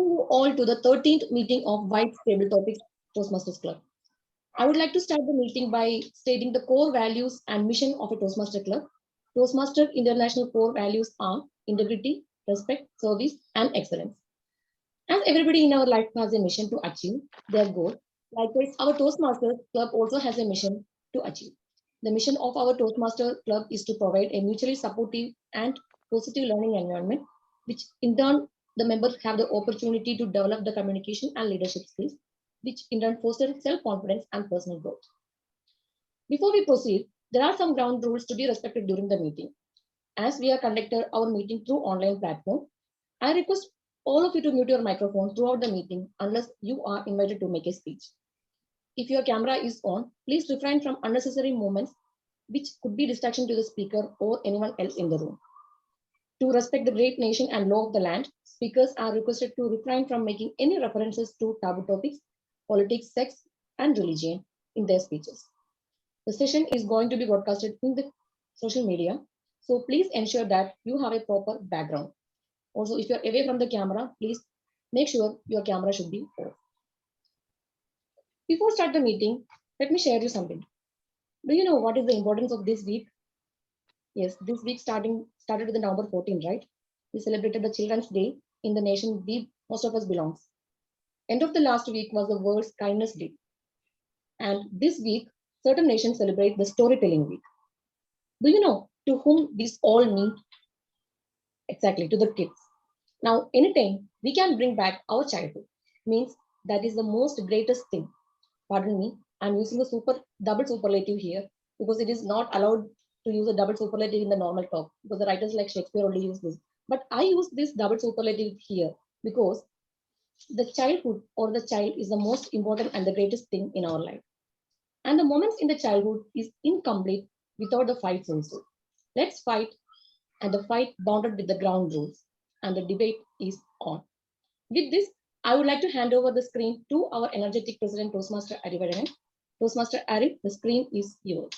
Welcome you all to the 13th meeting of White Table Topics Toastmasters Club. I would like to start the meeting by stating the core values and mission of a Toastmaster Club. Toastmaster International core values are integrity, respect, service, and excellence. As everybody in our life has a mission to achieve their goal, likewise, our Toastmasters Club also has a mission to achieve. The mission of our Toastmaster Club is to provide a mutually supportive and positive learning environment, which in turn the members have the opportunity to develop the communication and leadership skills, which in turn foster self-confidence and personal growth. Before we proceed, there are some ground rules to be respected during the meeting. As we are conducting our meeting through online platform, I request all of you to mute your microphone throughout the meeting unless you are invited to make a speech. If your camera is on, please refrain from unnecessary movements which could be distraction to the speaker or anyone else in the room. To respect the great nation and law of the land, speakers are requested to refrain from making any references to taboo topics, politics, sex, and religion in their speeches. The session is going to be broadcasted in the social media, so please ensure that you have a proper background. Also, if you're away from the camera, please make sure your camera should be off. Before start the meeting, let me share you something. Do you know what is the importance of this week? Yes, this week started with the November 14, right? We celebrated the Children's Day in the nation most of us belongs. End of the last week was the World's Kindness Day. And this week, certain nations celebrate the Storytelling Week. Do you know to whom this all mean? Exactly, to the kids. Now, anytime we can bring back our childhood, means that is the most greatest thing. Pardon me, I'm using a double superlative here because it is not allowed to use a double superlative in the normal talk because the writers like Shakespeare only use this. But I use this double superlative here because the childhood or the child is the most important and the greatest thing in our life. And the moments in the childhood is incomplete without the fights also. Let's fight, and the fight bounded with the ground rules, and the debate is on. With this, I would like to hand over the screen to our energetic President Toastmaster Arif. Toastmaster Arif, the screen is yours.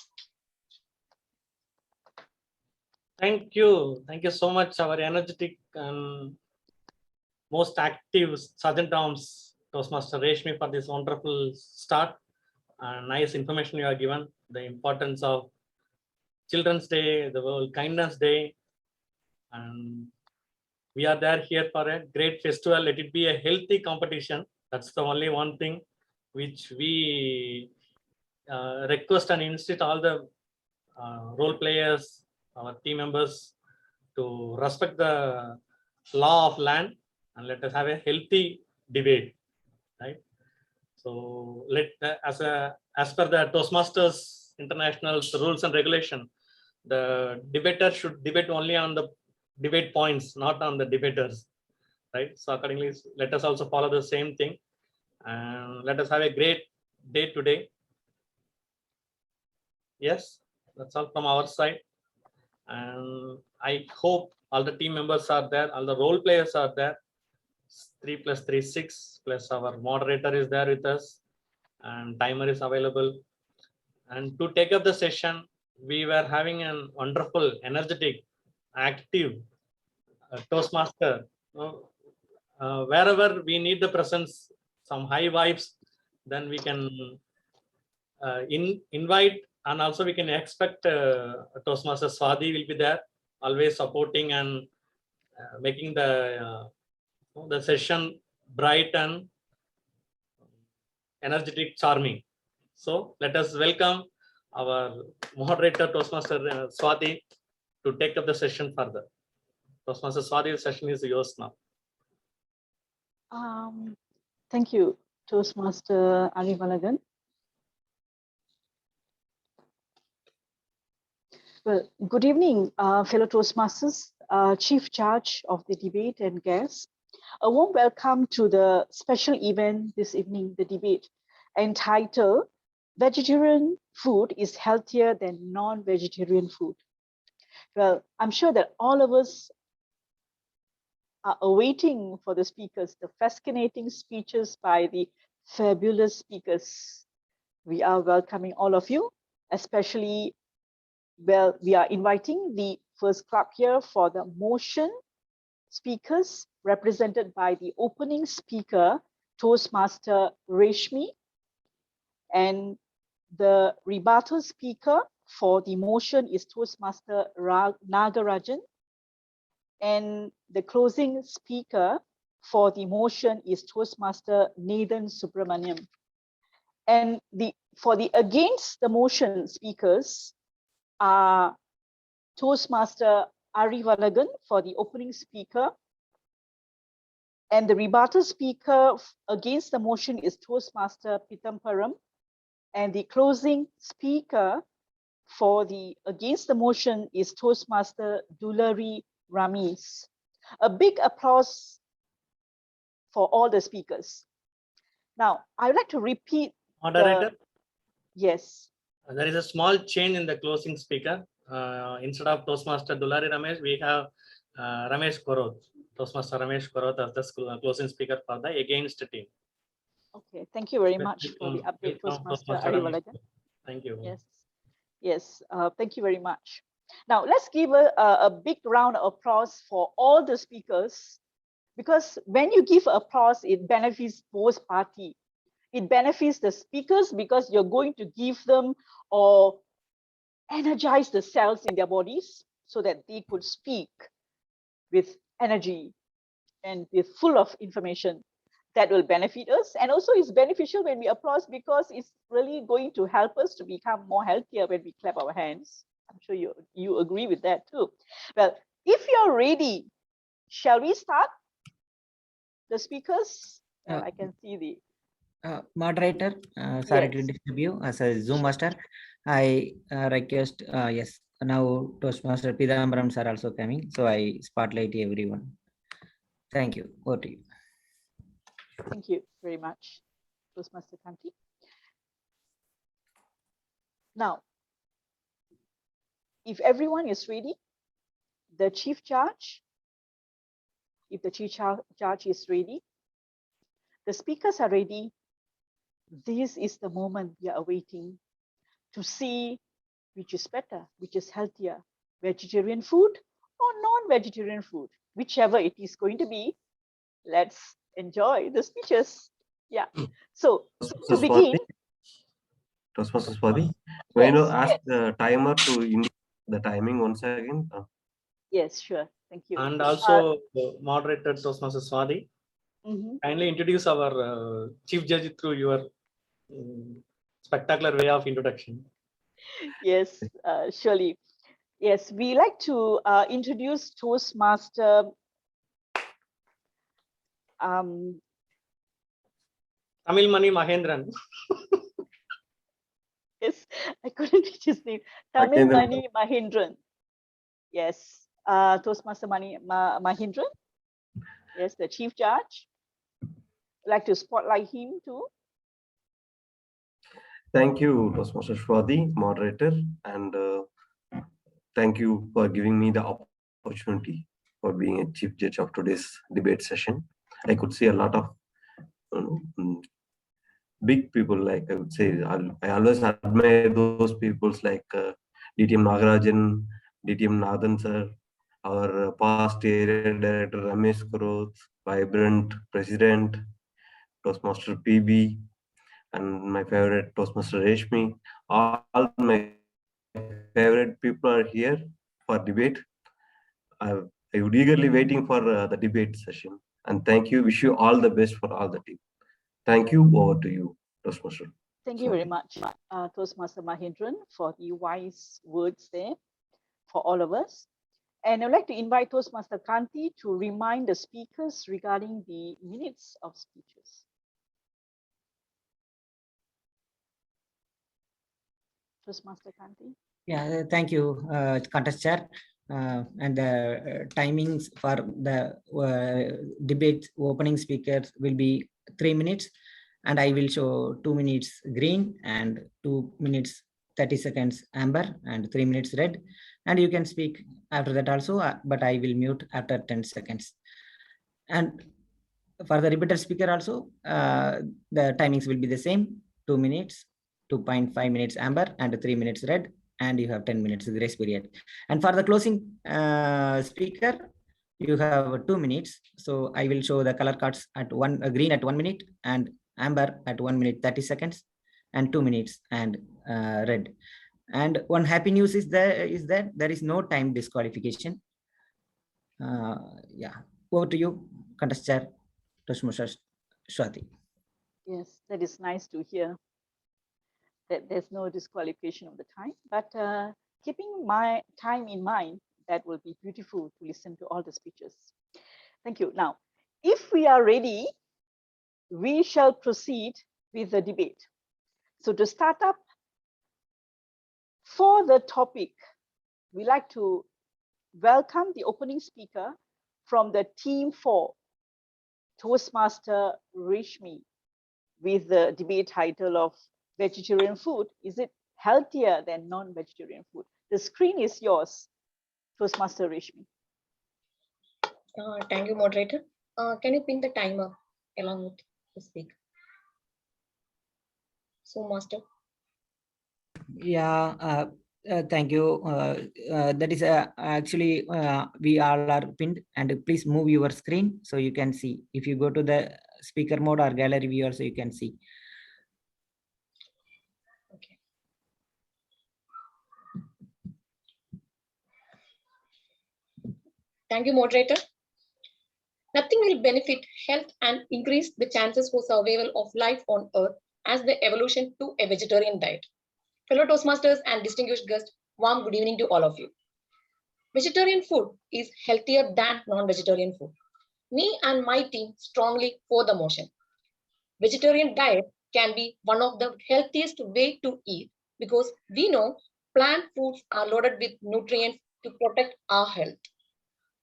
Thank you so much, our energetic and most active Sergeant Arms Toastmaster Reshmi, for this wonderful start and nice information you are given. The importance of Children's Day, the World Kindness Day, and we are there here for a great festival. Let it be a healthy competition. That's the only one thing which we request and insist all the role players, our team members, to respect the law of land and let us have a healthy debate, right? So as per the Toastmasters International rules and regulation, the debater should debate only on the debate points, not on the debaters, right? So accordingly, let us also follow the same thing and let us have a great day today. Yes, that's all from our side. And I hope all the team members are there, all the role players are there. 3 + 3 = 6, plus our moderator is there with us, and timer is available. And to take up the session, we were having a wonderful, energetic, active Toastmaster. Wherever we need the presence, some high vibes, then we can invite. And also we can expect Toastmaster Swati will be there, always supporting and making the session bright and energetic, charming. So let us welcome our moderator, Toastmaster Swati, to take up the session further. Toastmaster Swati, the session is yours now. Thank you, Toastmaster Arif. Well, good evening, fellow Toastmasters, Chief Judge of the debate and guests. A warm welcome to the special event this evening, the debate entitled Vegetarian Food is Healthier Than Non-Vegetarian Food. Well, I'm sure that all of us are awaiting for the speakers, the fascinating speeches by the fabulous speakers. We are welcoming all of you, especially, well, we are inviting the first club here for the motion speakers represented by the opening speaker, Toastmaster Reshmi, and the rebuttal speaker for the motion is Toastmaster Nagarajan, and the closing speaker for the motion is Toastmaster Nathan Subramaniam. And for the against the motion speakers are Toastmaster Arivalagan for the opening speaker, and the rebuttal speaker against the motion is Toastmaster Pitamparam, and the closing speaker for the against the motion is Toastmaster Dulari Ramis. A big applause for all the speakers. Now, I would like to repeat. Moderator? Yes. There is a small change in the closing speaker. Instead of Toastmaster Dulari Ramesh, we have Ramesh Koroth, Toastmaster Ramesh Koroth as the closing speaker for the against team. Okay, thank you very much for the update, Toastmaster Arivalagan. Thank you. Yes, yes, thank you very much. Now, let's give a big round of applause for all the speakers, because when you give applause, it benefits both parties. It benefits the speakers because you're going to give them or energize the cells in their bodies so that they could speak with energy and with full of information that will benefit us. And also it's beneficial when we applaud because it's really going to help us to become more healthier when we clap our hands. I'm sure you agree with that too. Well, if you're ready, shall we start? The speakers, I can see the moderator, sorry to Yes. disturb you as a Zoom master. I request, yes, now Toastmaster Pidambaram sir also coming, so I spotlight everyone. Thank you. Over to you. Thank you very much, Toastmaster Kanti. Now, if everyone is ready, the Chief Judge, if the Chief Judge is ready, the speakers are ready, this is the moment we are awaiting to see which is better, which is healthier, vegetarian food or non-vegetarian food, whichever it is going to be. Let's enjoy the speeches. Yeah. So to begin, Toastmaster Swati, may I ask the timer to indicate the timing once again? Yes, sure. Thank you. And also, moderator Toastmaster Swati, kindly introduce our chief judge through your spectacular way of introduction. Yes, surely. Yes, we like to introduce Toastmaster Tamil Mani Mahendran. Yes, I couldn't reach his name. Tamil Mani Mahendran. Yes, Toastmaster Mahendran. Yes, the Chief Judge. I'd like to spotlight him too. Thank you, Toastmaster Swati, moderator, and thank you for giving me the opportunity for being a chief judge of today's debate session. I could see a lot of big people, like I would say, I always admire those people like DTM Nagarajan, DTM Nathan sir, our past area director Ramesh Koroth, vibrant president, Toastmaster PB, and my favorite Toastmaster Reshmi. All my favorite people are here for debate. I would eagerly waiting for the debate session. And thank you. Wish you all the best for all the team. Thank you. Over to you, Toastmaster. Thank you very much, Toastmaster Mahendran, for the wise words there for all of us. And I'd like to invite Toastmaster Kanti to remind the speakers regarding the minutes of speeches. Toastmaster Kanti. Yeah, thank you, contest chair. And the timings for the debate opening speakers will be 3 minutes, and I will show 2 minutes green and 2 minutes 30 seconds amber and 3 minutes red. And you can speak after that also, but I will mute after 10 seconds. And for the repeated speaker also, the timings will be the same: 2 minutes, 2.5 minutes amber and 3 minutes red, and you have 10 minutes grace period. And for the closing speaker, You have 2 minutes. So I will show the color cards at green at 1 minute and amber at 1 minute 30 seconds and 2 minutes and red. And one happy news is that there is no time disqualification. Yeah, over to you, contestant Toshmusha Swati. Yes, that is nice to hear that there's no disqualification of the time. But keeping my time in mind, that will be beautiful to listen to all the speeches. Thank you. Now, if we are ready, we shall proceed with the debate. So to start up, for the topic, we like to welcome the opening speaker from the team 4, Toastmaster Rishmi, with the debate title of vegetarian food. Is it healthier than non-vegetarian food? The screen is yours, Toastmaster Rishmi. Thank you, moderator. Can you pin the timer along with the speaker? So, Master. Yeah, thank you. That is actually we all are pinned, and please move your screen so you can see. If you go to the speaker mode or gallery viewer, so you can see. Okay. Thank you, moderator. Nothing will benefit health and increase the chances for survival of life on Earth as the evolution to a vegetarian diet. Fellow Toastmasters and distinguished guests, warm good evening to all of you. Vegetarian food is healthier than non-vegetarian food. Me and my team strongly for the motion. Vegetarian diet can be one of the healthiest way to eat because we know plant foods are loaded with nutrients to protect our health.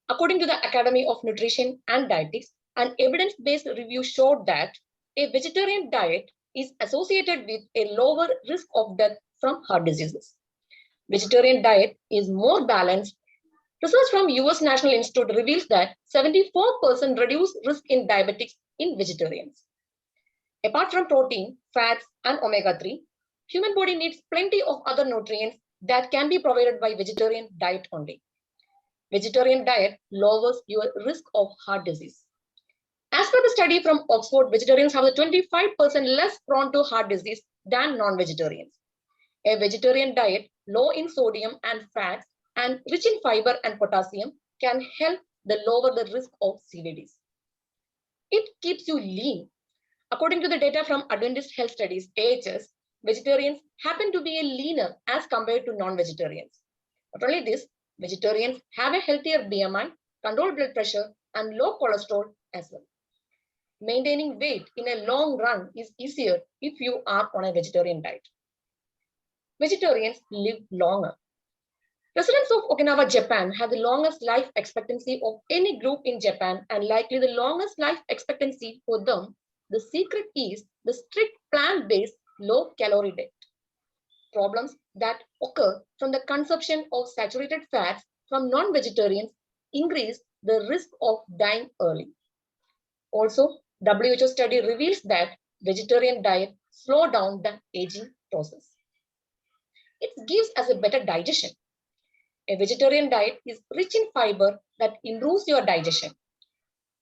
According to the Academy of Nutrition and Dietetics, an evidence-based review showed that a vegetarian diet is associated with a lower risk of death from heart diseases. Vegetarian diet is more balanced. Research from US National Institute reveals that 74% reduced risk in diabetics in vegetarians. Apart from protein, fats, and omega-3, human body needs plenty of other nutrients that can be provided by vegetarian diet only. Vegetarian diet lowers your risk of heart disease. As per the study from Oxford, vegetarians have 25% less prone to heart disease than non-vegetarians. A vegetarian diet low in sodium and fats and rich in fiber and potassium can help lower the risk of CVDs. It keeps you lean. According to the data from Adventist Health Studies, AHS, vegetarians happen to be leaner as compared to non-vegetarians. Not only this, vegetarians have a healthier BMI, controlled blood pressure, and low cholesterol as well. Maintaining weight in a long run is easier if you are on a vegetarian diet. Vegetarians live longer. Residents of Okinawa, Japan have the longest life expectancy of any group in Japan and likely the longest life expectancy for them. The secret is the strict plant-based low-calorie diet. Problems that occur from the consumption of saturated fats from non-vegetarians increase the risk of dying early. Also, WHO study reveals that vegetarian diet slow down the aging process. It gives us a better digestion. A vegetarian diet is rich in fiber that improves your digestion.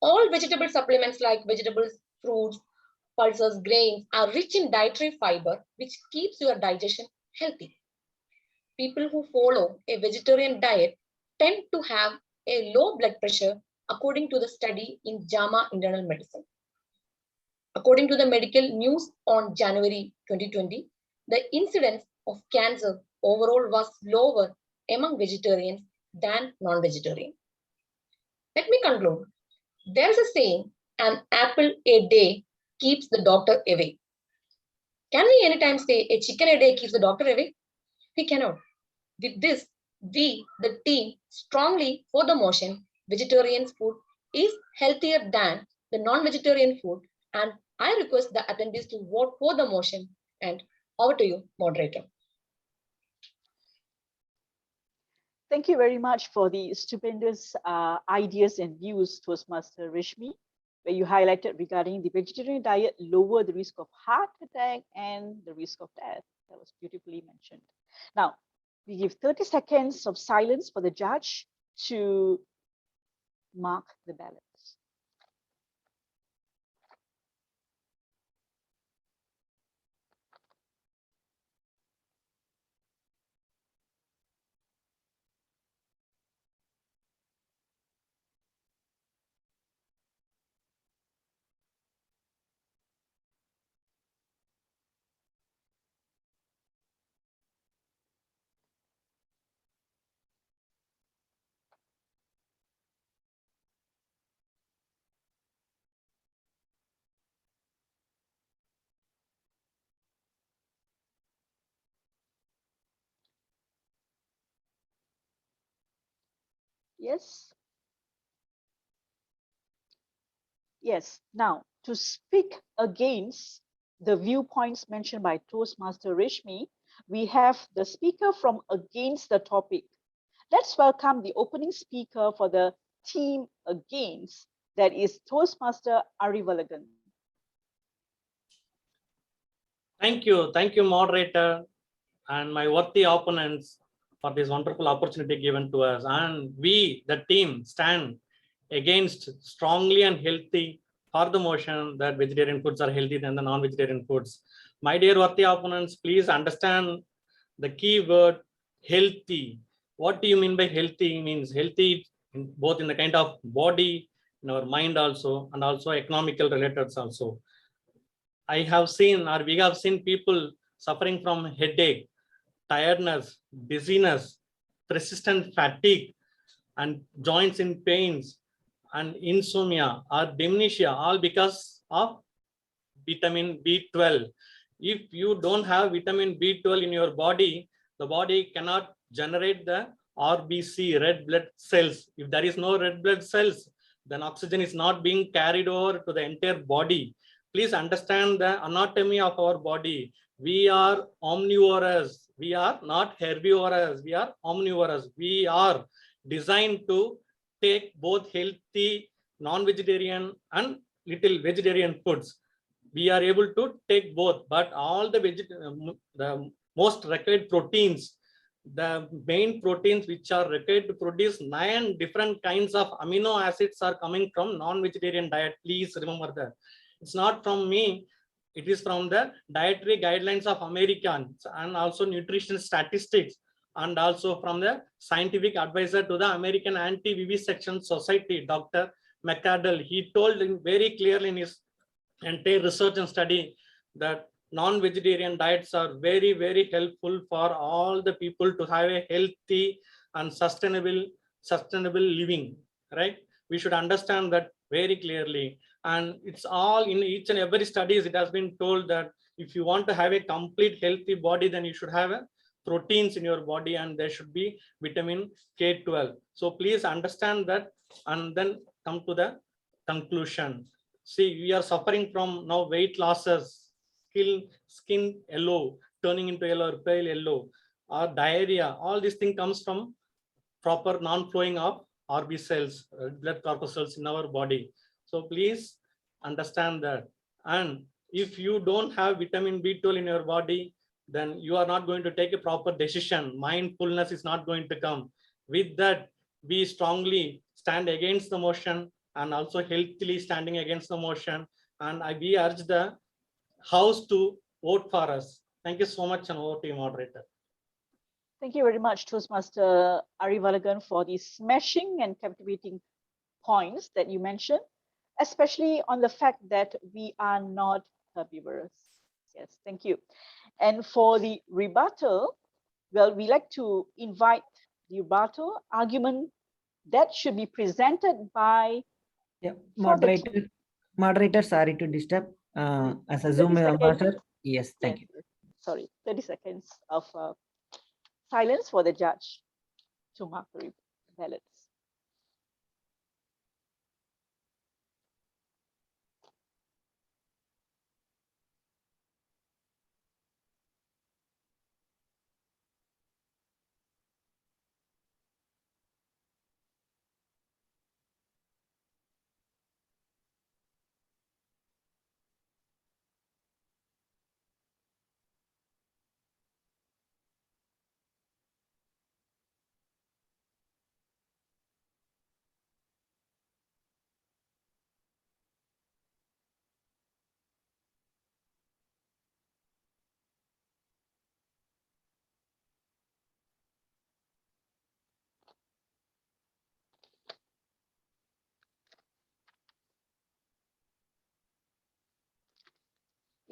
All vegetable supplements like vegetables, fruits, pulses, grains are rich in dietary fiber, which keeps your digestion healthy. People who follow a vegetarian diet tend to have a low blood pressure, according to the study in JAMA Internal Medicine. According to the medical news on January 2020, the incidence of cancer overall was lower among vegetarians than non-vegetarians. Let me conclude. There is a saying, an apple a day keeps the doctor away. Can we anytime say a chicken a day keeps the doctor away? We cannot. With this, we, the team, strongly for the motion, vegetarian food is healthier than the non-vegetarian food, and I request the attendees to vote for the motion. And over to you, moderator. Thank you very much for the stupendous ideas and views, Toastmaster Rishmi, where you highlighted regarding the vegetarian diet lower the risk of heart attack and the risk of death. That was beautifully mentioned. Now, we give 30 seconds of silence for the judge to mark the ballots. Yes. Yes. Now, to speak against the viewpoints mentioned by Toastmaster Rishmi, we have the speaker from against the topic. Let's welcome the opening speaker for the team against, that is Toastmaster Arivalagan. Thank you, moderator, and my worthy opponents for this wonderful opportunity given to us. And we, the team, stand against strongly and healthy for the motion that vegetarian foods are healthier than the non-vegetarian foods. My dear worthy opponents, please understand the key word healthy. What do you mean by healthy? It means healthy both in the kind of body, in our mind also, and also economical related also. I have seen, or we have seen people suffering from headache, tiredness, dizziness, persistent fatigue, and joints in pains, and insomnia or dementia, all because of vitamin B12. If you don't have vitamin B12 in your body, the body cannot generate the RBC, red blood cells. If there is no red blood cells, then oxygen is not being carried over to the entire body. Please understand the anatomy of our body. We are omnivorous. We are not herbivorous. We are omnivorous. We are designed to take both healthy non-vegetarian and little vegetarian foods. We are able to take both, but all the most required proteins, the main proteins which are required to produce 9 different kinds of amino acids are coming from non-vegetarian diet. Please remember that. It's not from me. It is from the dietary guidelines of Americans and also nutrition statistics, and also from the scientific advisor to the American Anti-Vivisection Society, Dr. McArdle. He told very clearly in his entire research and study that non-vegetarian diets are very, very helpful for all the people to have a healthy and sustainable living, right? We should understand that very clearly. And it's all in each and every studies, it has been told that if you want to have a complete healthy body, then you should have a proteins in your body, and there should be vitamin K12. So please understand that, and then come to the conclusion. See, we are suffering from now weight losses, skin yellow, turning into yellow or pale yellow, or diarrhea. All these things comes from proper non-flowing of RB cells, blood corpuscles in our body. So please understand that. And if you don't have vitamin B12 in your body, then you are not going to take a proper decision. Mindfulness is not going to come. With that, we strongly stand against the motion and also healthily standing against the motion. And we urge the House to vote for us. Thank you so much, and over to you, moderator. Thank you very much, Toastmaster Arivalagan, for these smashing and captivating points that you mentioned, especially on the fact that we are not herbivorous. Yes, thank you. And for the rebuttal, well, we like to invite the rebuttal argument that should be presented by moderator, sorry to disturb. As a Zoom master, yes, thank you. Sorry, 30 seconds of silence for the judge to mark the ballots.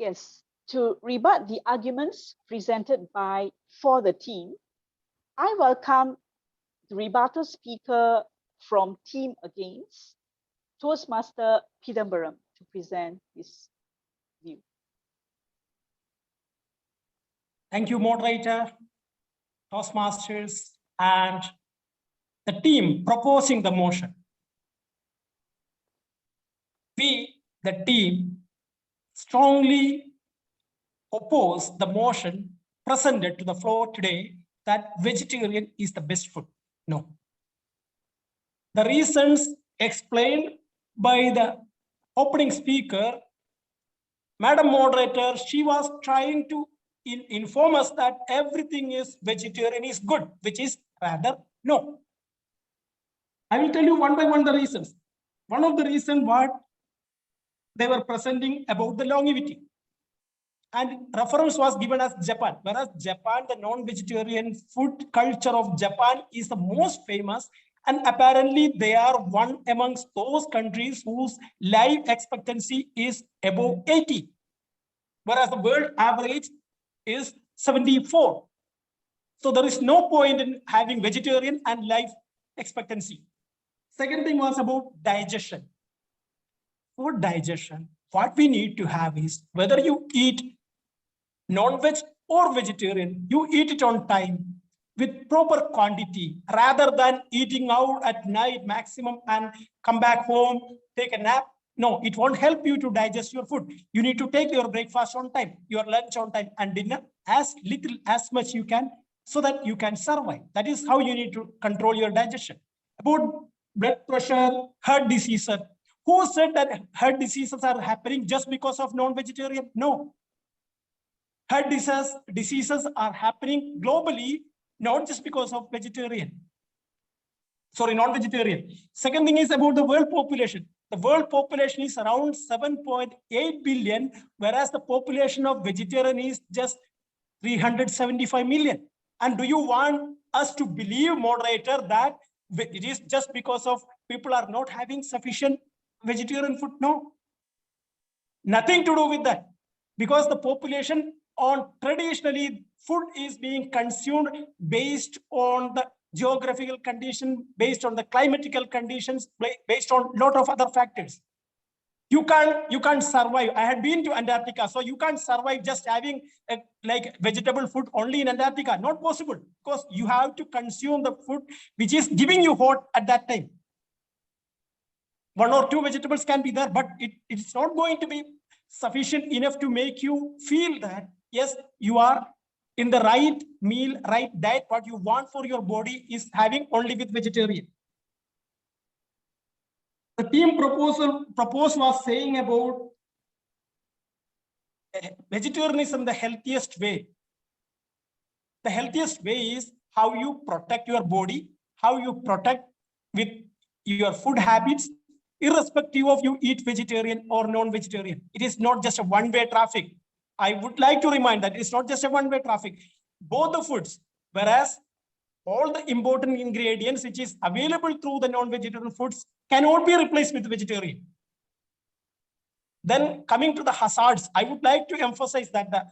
Yes, to rebut the arguments presented for the team, I welcome the rebuttal speaker from Team Against, Toastmaster Pidambaram, to present his view. Thank you, moderator, Toastmasters, and the team proposing the motion. We, the team, strongly oppose the motion presented to the floor today that vegetarian is the best food. No. The reasons explained by the opening speaker, Madam Moderator, she was trying to inform us that everything is vegetarian is good, which is rather no. I will tell you one by one the reasons. One of the reasons what they were presenting about the longevity. And reference was given as Japan, whereas Japan, the non-vegetarian food culture of Japan is the most famous, and apparently they are one amongst those countries whose life expectancy is above 80, whereas the world average is 74. So there is no point in having vegetarian and life expectancy. Second thing was about digestion. For digestion, what we need to have is whether you eat non-veg or vegetarian, you eat it on time with proper quantity rather than eating out at night maximum and come back home, take a nap. No, it won't help you to digest your food. You need to take your breakfast on time, your lunch on time, and dinner as little as much you can so that you can survive. That is how you need to control your digestion. About blood pressure, heart diseases. Who said that heart diseases are happening just because of non-vegetarian? No. Heart diseases are happening globally, not just because of non-vegetarian. Second thing is about the world population. The world population is around 7.8 billion, whereas the population of vegetarian is just 375 million. And do you want us to believe, moderator, that it is just because of people are not having sufficient vegetarian food? No, nothing to do with that, because the population on traditionally food is being consumed based on the geographical condition, based on the climatical conditions, based on a lot of other factors. You can't survive. I had been to Antarctica, so you can't survive just having like vegetable food only in Antarctica. Not possible, because you have to consume the food which is giving you hot at that time. One or two vegetables can be there, but it's not going to be sufficient enough to make you feel that, yes, you are in the right meal, right diet. What you want for your body is having only with vegetarian. The team proposed was saying about vegetarianism, the healthiest way. The healthiest way is how you protect your body, how you protect with your food habits, irrespective of you eat vegetarian or non-vegetarian. It is not just a one-way traffic. I would like to remind that it's not just a one-way traffic. Both the foods, whereas all the important ingredients which is available through the non-vegetarian foods cannot be replaced with vegetarian. Then coming to the hazards, I would like to emphasize that the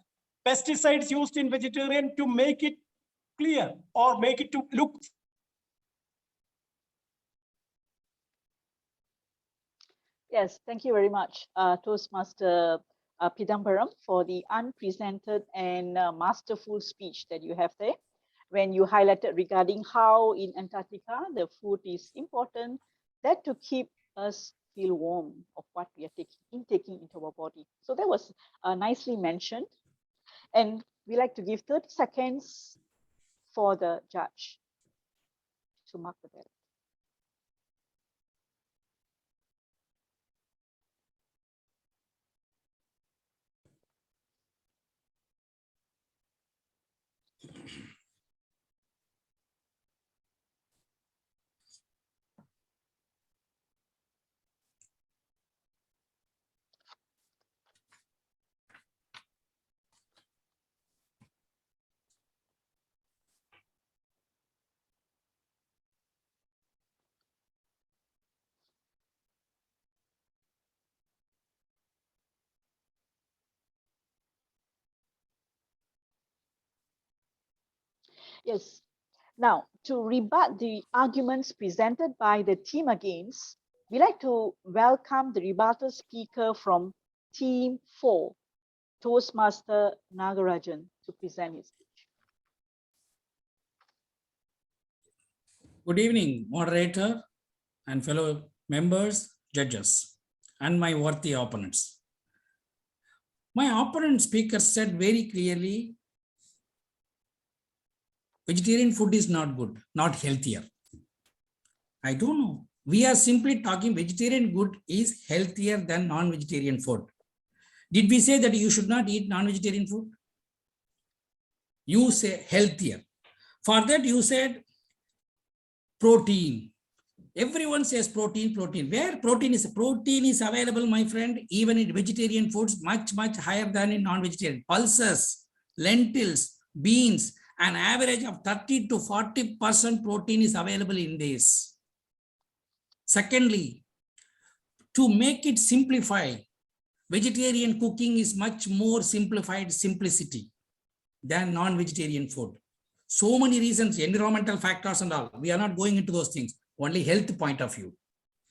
pesticides used in vegetarian, to make it clear or make it to look. Yes, thank you very much, Toastmaster Pidambaram, for the unprecedented and masterful speech that you have there, when you highlighted regarding how in Antarctica the food is important, that to keep us feel warm of what we are taking into our body. So that was nicely mentioned. And we like to give 30 seconds for the judge to mark the bell. Yes. Now, to rebut the arguments presented by the team against, we like to welcome the rebuttal speaker from Team 4, Toastmaster Nagarajan, to present his speech. Good evening, moderator and fellow members, judges, and my worthy opponents. My opponent speaker said very clearly, vegetarian food is not good, not healthier. I don't know. We are simply talking vegetarian food is healthier than non-vegetarian food. Did we say that you should not eat non-vegetarian food? You say healthier. For that you said protein. Everyone says protein, protein. Where protein is available, my friend, even in vegetarian foods, much higher than in non-vegetarian. Pulses, lentils, beans, an average of 30 to 40% protein is available in this. Secondly, to make it simplify, vegetarian cooking is much more simplified simplicity than non-vegetarian food. So many reasons, environmental factors and all. We are not going into those things, only health point of view.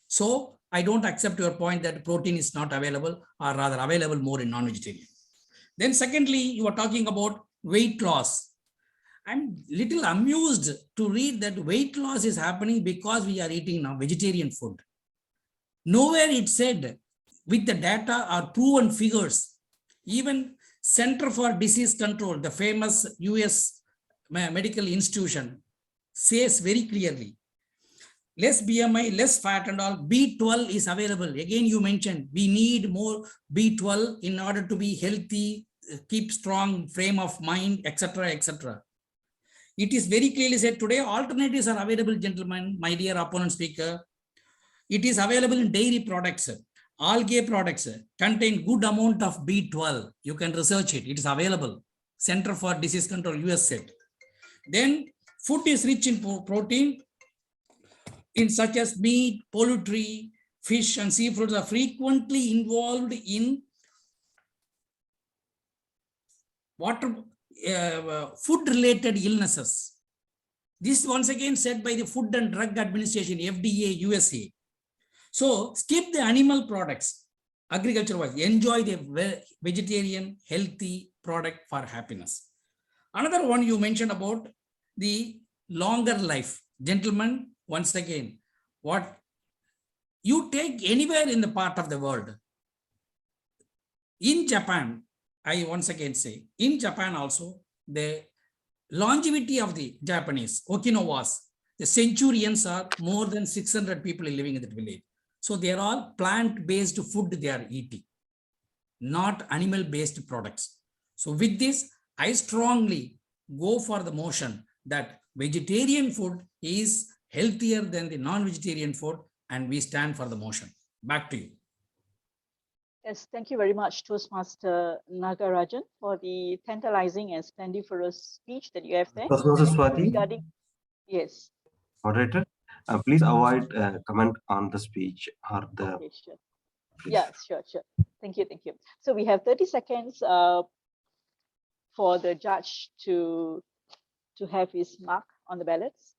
So I don't accept your point that protein is not available, or rather available more in non-vegetarian. Then secondly, you are talking about weight loss. I'm little amused to read that weight loss is happening because we are eating now vegetarian food. Nowhere it said with the data or proven figures, even Center for Disease Control, the famous US medical institution, says very clearly, less BMI, less fat and all, B12 is available. Again, you mentioned we need more B12 in order to be healthy, keep strong frame of mind, etc., etc. It is very clearly said today, alternatives are available, gentlemen, my dear opponent speaker. It is available in dairy products. Algae products contain good amount of B12. You can research it. It is available. Center for Disease Control, US said. Then food is rich in protein, in such as meat, poultry, fish, and seafoods are frequently involved in food-related illnesses. This once again said by the Food and Drug Administration, FDA, USA. So skip the animal products, agriculture-wise, enjoy the vegetarian, healthy product for happiness. Another one you mentioned about the longer life. Gentlemen, once again, what you take anywhere in the part of the world. In Japan, I once again say, in Japan also, the longevity of the Japanese, Okinawas, the centurions are more than 600 people living in that village. So they are all plant-based food they are eating, not animal-based products. So with this, I strongly go for the motion that vegetarian food is healthier than the non-vegetarian food, and we stand for the motion. Back to you. Yes, thank you very much, Toastmaster Nagarajan, for the tantalizing and splendiferous speech that you have there. Toastmaster Swati, Regarding, yes. moderator, please avoid comment on the speech or the. Okay, sure. Please. Yeah, sure. Thank you. So we have 30 seconds for the judge to have his mark on the ballots.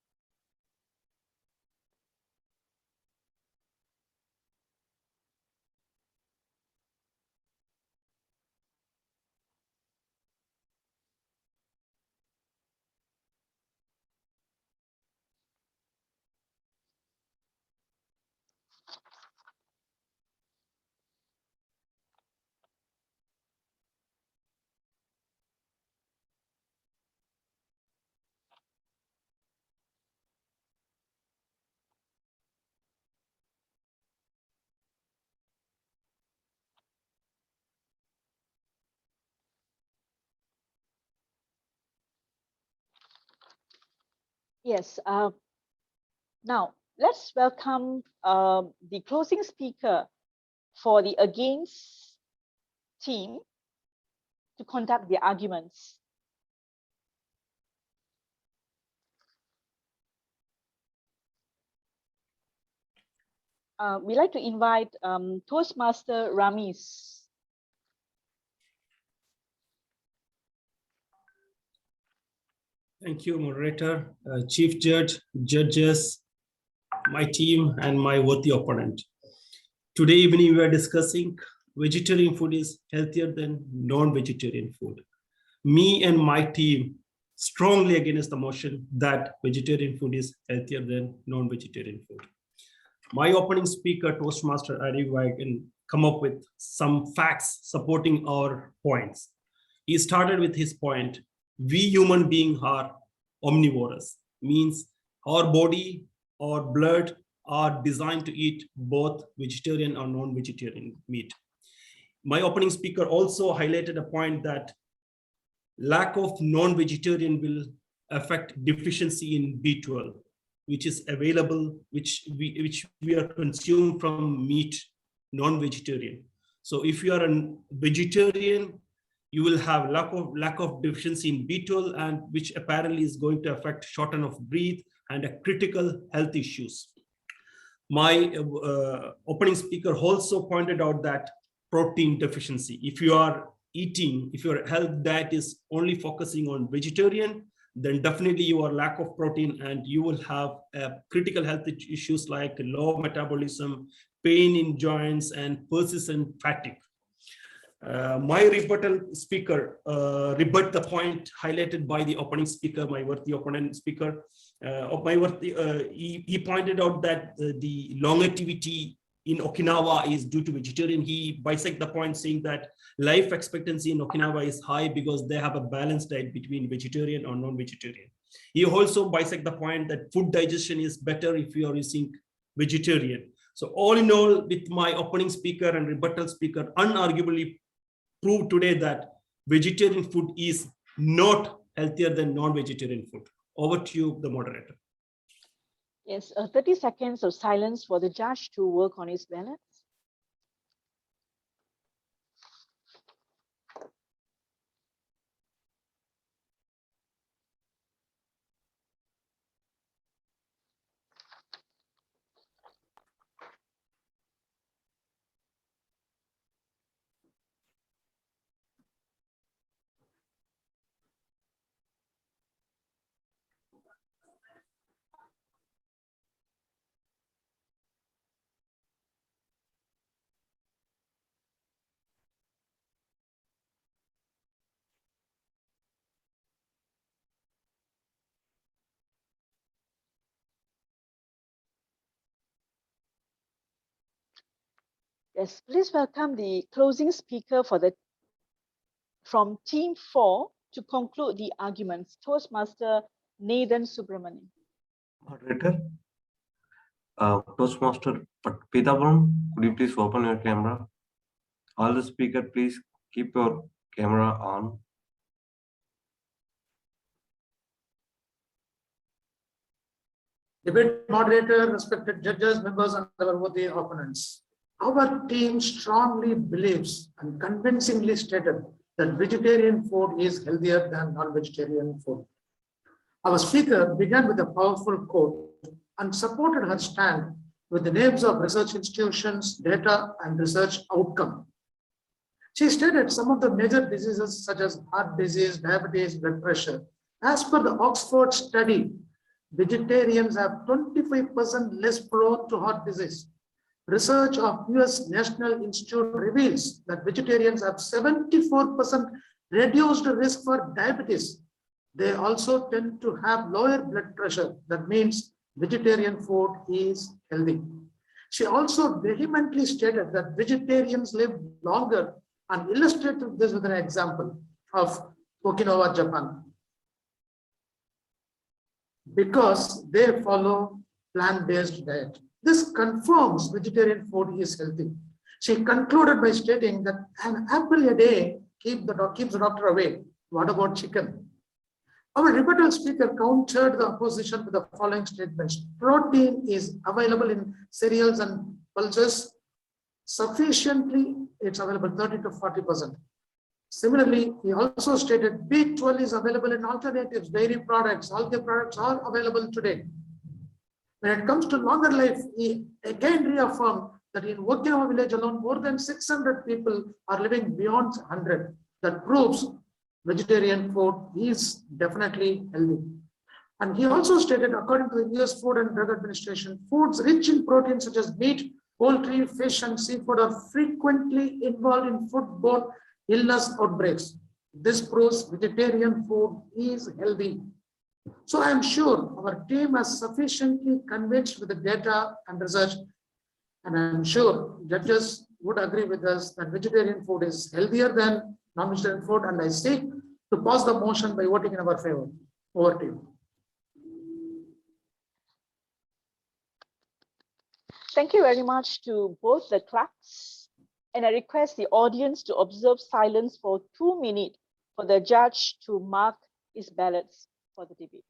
Yes. Now let's welcome the closing speaker for the against team to conduct the arguments. We'd like to invite Toastmaster Ramis. Thank you, moderator, chief judge, judges, my team, and my worthy opponent. Today evening, we are discussing vegetarian food is healthier than non-vegetarian food. Me and my team strongly against the motion that vegetarian food is healthier than non-vegetarian food. My opening speaker, Toastmaster Ari Wagan, come up with some facts supporting our points. He started with his point, we human beings are omnivorous, means our body, our blood are designed to eat both vegetarian or non-vegetarian meat. My opening speaker also highlighted a point that lack of non-vegetarian will affect deficiency in B12, which is available, which we are consumed from meat, non-vegetarian. So if you are a vegetarian, you will have lack of deficiency in B12, and which apparently is going to affect shorten of breath and a critical health issues. My opening speaker also pointed out that protein deficiency. If your health diet is only focusing on vegetarian, then definitely you are lack of protein and you will have critical health issues like low metabolism, pain in joints, and persistent fatigue. My rebuttal speaker rebut the point highlighted by the opening speaker, my worthy opponent speaker. He pointed out that the longevity in Okinawa is due to vegetarian. He bisect the point saying that life expectancy in Okinawa is high because they have a balanced diet between vegetarian or non-vegetarian. He also bisect the point that food digestion is better if you are using vegetarian. So all in all, with my opening speaker and rebuttal speaker, unarguably proved today that vegetarian food is not healthier than non-vegetarian food. Over to you, the moderator. Yes, 30 seconds of silence for the judge to work on his balance. Yes, please welcome the closing speaker from Team 4 to conclude the arguments, Toastmaster Nathan Subramanian. Moderator, Toastmaster Pitapuram, could you please open your camera? All the speaker, please keep your camera on. Debate moderator, respected judges, members, and our worthy opponents. Our team strongly believes and convincingly stated that vegetarian food is healthier than non-vegetarian food. Our speaker began with a powerful quote and supported her stand with the names of research institutions, data, and research outcome. She stated some of the major diseases such as heart disease, diabetes, blood pressure. As per the Oxford study, vegetarians have 25% less prone to heart disease. Research of US National Institute reveals that vegetarians have 74% reduced risk for diabetes. They also tend to have lower blood pressure. That means vegetarian food is healthy. She also vehemently stated that vegetarians live longer and illustrated this with an example of Okinawa, Japan, because they follow plant-based diet. This confirms vegetarian food is healthy. She concluded by stating that an apple a day keeps the doctor away. What about chicken? Our rebuttal speaker countered the opposition with the following statements. Protein is available in cereals and pulses. Sufficiently, it's available 30 to 40%. Similarly, he also stated B12 is available in alternatives, dairy products, healthy products are available today. When it comes to longer life, he again reaffirmed that in Okinawa village alone, more than 600 people are living beyond 100. That proves vegetarian food is definitely healthy. And he also stated, according to the US Food and Drug Administration, foods rich in protein such as meat, poultry, fish, and seafood are frequently involved in foodborne illness outbreaks. This proves vegetarian food is healthy. So I am sure our team has sufficiently convinced with the data and research, and I am sure judges would agree with us that vegetarian food is healthier than non-vegetarian food, and I seek to pass the motion by voting in our favor. Over to you. Thank you very much to both the clerks, and I request the audience to observe silence for 2 minutes for the judge to mark his ballots for the debate.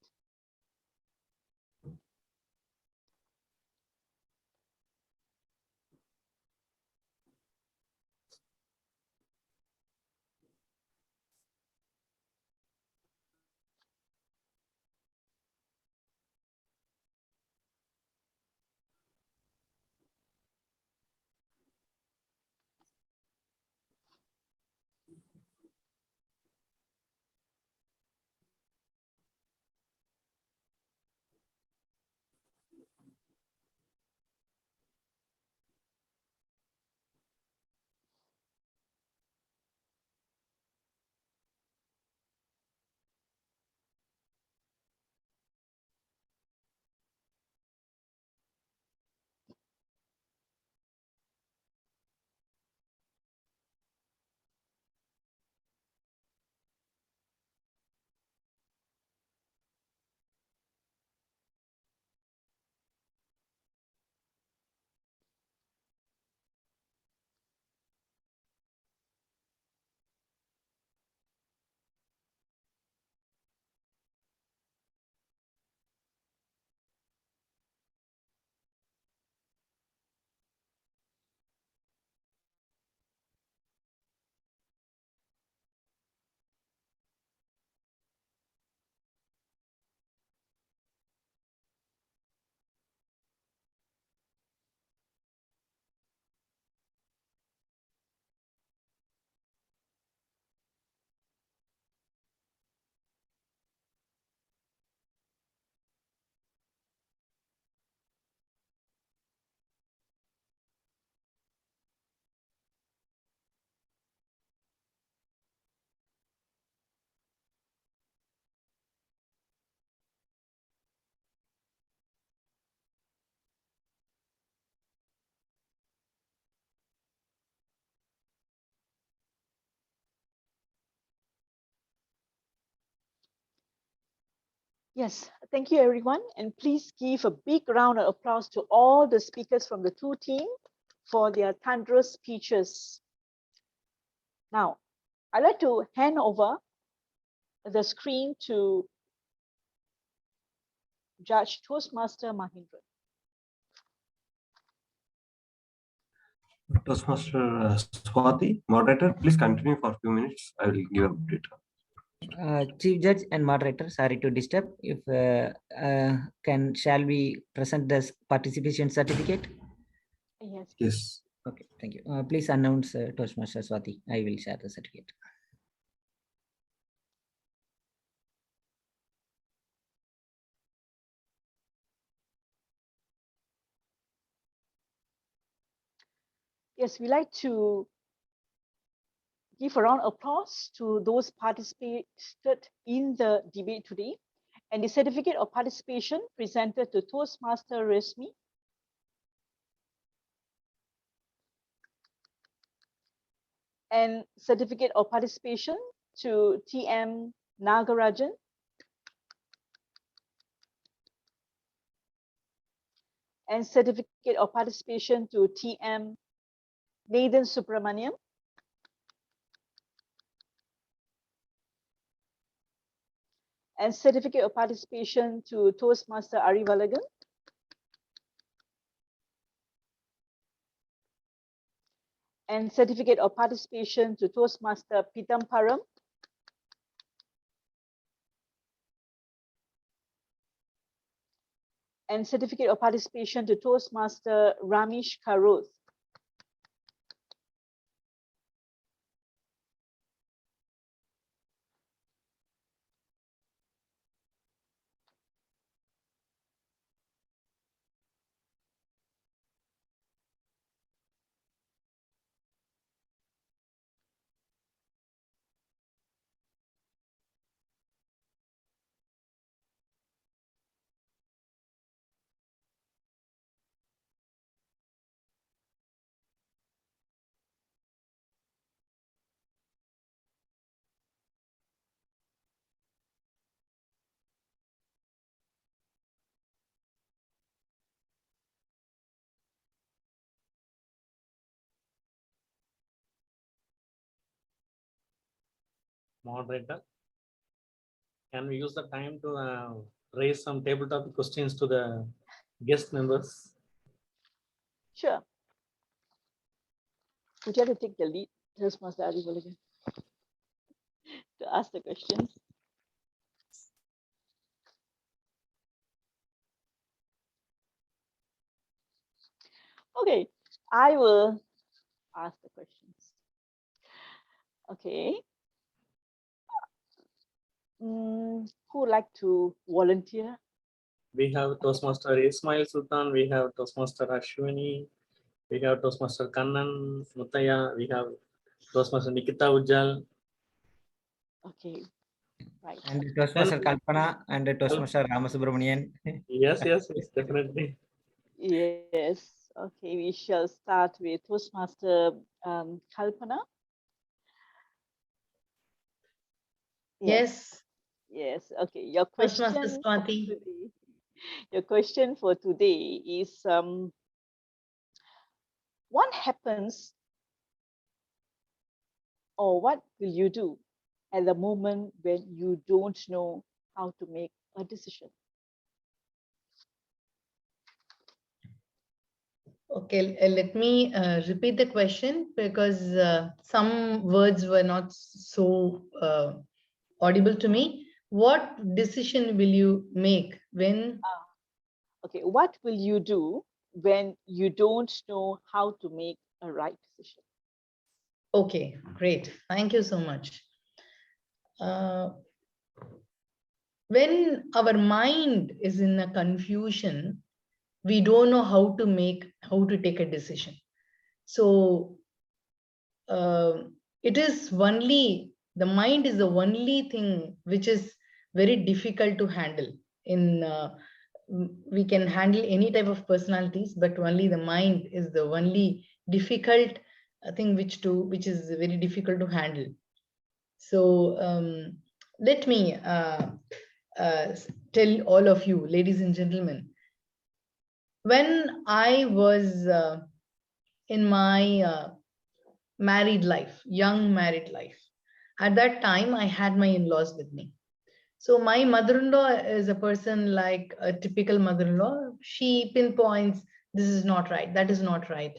Yes, thank you everyone. And please give a big round of applause to all the speakers from the two teams for their thunderous speeches. Now, I'd like to hand over the screen to Judge Toastmaster Mahendran. Toastmaster Swati, moderator, please continue for a few minutes. I will give update. Chief Judge and moderator, sorry to disturb. If shall we present this participation certificate? Yes. Yes. Okay, thank you. Please announce Toastmaster Swati. I will share the certificate. Yes, we like to give a round of applause to those participated in the debate today. And the certificate of participation presented to Toastmaster Resmi. And certificate of participation to TM Nagarajan. And certificate of participation to TM Nathan Subramaniam. And certificate of participation to Toastmaster Arivalagan. And certificate of participation to Toastmaster Pitamparam. And certificate of participation to Toastmaster Ramesh Karuth. moderator. Can we use the time to raise some table topic questions to the guest members? Sure. Would you like to take the lead, Toastmaster Arivalligan, to ask the questions? Okay, I will ask the questions. Okay. Who would like to volunteer? We have Toastmaster Ismail Sultan, we have Toastmaster Ashwini, we have Toastmaster Kannan Mutaya, we have Toastmaster Nikita Ujjal. Okay, right. And Toastmaster Kalpana and Toastmaster Ramasubramanian. Yes, yes, yes, definitely. Yes. Okay, we shall start with Toastmaster Kalpana. Yes, Yes. Okay. Your question. Toastmaster Swati. Your question for today is what happens or what will you do at the moment when you don't know how to make a decision? Okay, let me repeat the question because some words were not so audible to me. What decision will you make when? Okay, what will you do when you don't know how to make a right decision? Okay, great. Thank you so much. When our mind is in a confusion, we don't know how to take a decision. So it is only, the mind is the only thing which is very difficult to handle. We can handle any type of personalities, but only the mind is the only difficult thing which is very difficult to handle. So let me tell all of you, ladies and gentlemen, when I was in my married life, young married life, at that time I had my in-laws with me. So my mother-in-law is a person like a typical mother-in-law. She pinpoints, this is not right, that is not right.